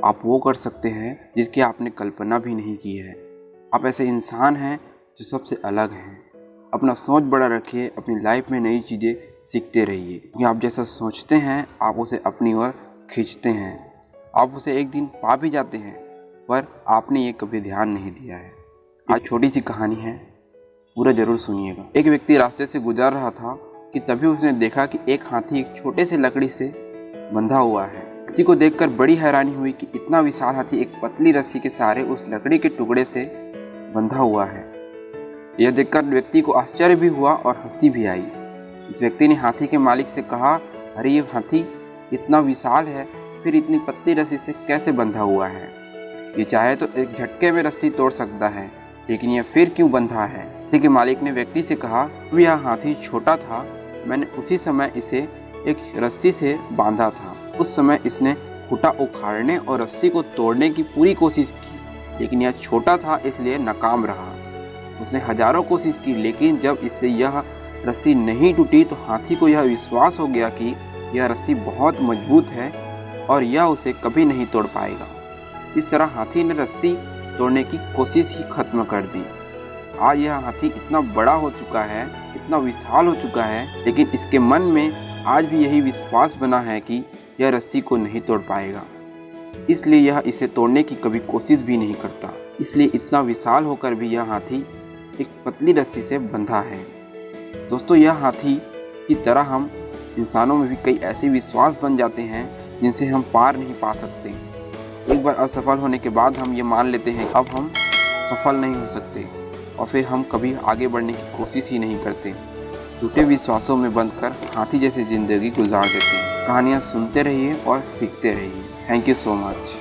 आप वो कर सकते हैं जिसकी आपने कल्पना भी नहीं की है। आप ऐसे इंसान हैं जो सबसे अलग हैं। अपना सोच बड़ा रखिए, अपनी लाइफ में नई चीज़ें सीखते रहिए, क्योंकि आप जैसा सोचते हैं आप उसे अपनी ओर खींचते हैं। आप उसे एक दिन पा भी जाते हैं, पर आपने ये कभी ध्यान नहीं दिया है। आज छोटी सी कहानी है, पूरा ज़रूर सुनिएगा। एक व्यक्ति रास्ते से गुजर रहा था कि तभी उसने देखा कि एक हाथी एक छोटे से लकड़ी से बंधा हुआ है। व्यक्ति को देखकर बड़ी हैरानी हुई कि इतना विशाल हाथी एक पतली रस्सी के सहारे उस लकड़ी के टुकड़े से बंधा हुआ है। यह देखकर व्यक्ति को आश्चर्य भी हुआ और हंसी भी आई। इस व्यक्ति ने हाथी के मालिक से कहा, अरे ये हाथी इतना विशाल है, फिर इतनी पतली रस्सी से कैसे बंधा हुआ है? ये चाहे तो एक झटके में रस्सी तोड़ सकता है, लेकिन यह फिर क्यों बंधा है? हाथी के मालिक ने व्यक्ति से कहा, जब यह हाथी छोटा था मैंने उसी समय इसे एक रस्सी से बांधा था। उस समय इसने खूंटा उखाड़ने और रस्सी को तोड़ने की पूरी कोशिश की, लेकिन यह छोटा था इसलिए नाकाम रहा। उसने हजारों कोशिश की, लेकिन जब इससे यह रस्सी नहीं टूटी तो हाथी को यह विश्वास हो गया कि यह रस्सी बहुत मजबूत है और यह उसे कभी नहीं तोड़ पाएगा। इस तरह हाथी ने रस्सी तोड़ने की कोशिश ही खत्म कर दी। आज यह हाथी इतना बड़ा हो चुका है, इतना विशाल हो चुका है, लेकिन इसके मन में आज भी यही विश्वास बना है कि यह रस्सी को नहीं तोड़ पाएगा, इसलिए यह इसे तोड़ने की कभी कोशिश भी नहीं करता। इसलिए इतना विशाल होकर भी यह हाथी एक पतली रस्सी से बंधा है। दोस्तों, यह हाथी की तरह हम इंसानों में भी कई ऐसे विश्वास बन जाते हैं जिनसे हम पार नहीं पा सकते। एक बार असफल होने के बाद हम ये मान लेते हैं अब हम सफल नहीं हो सकते, और फिर हम कभी आगे बढ़ने की कोशिश ही नहीं करते। टूटे विश्वासों में बंधकर हाथी जैसी ज़िंदगी गुजार देते हैं। कहानियाँ सुनते रहिए और सीखते रहिए। Thank you so much.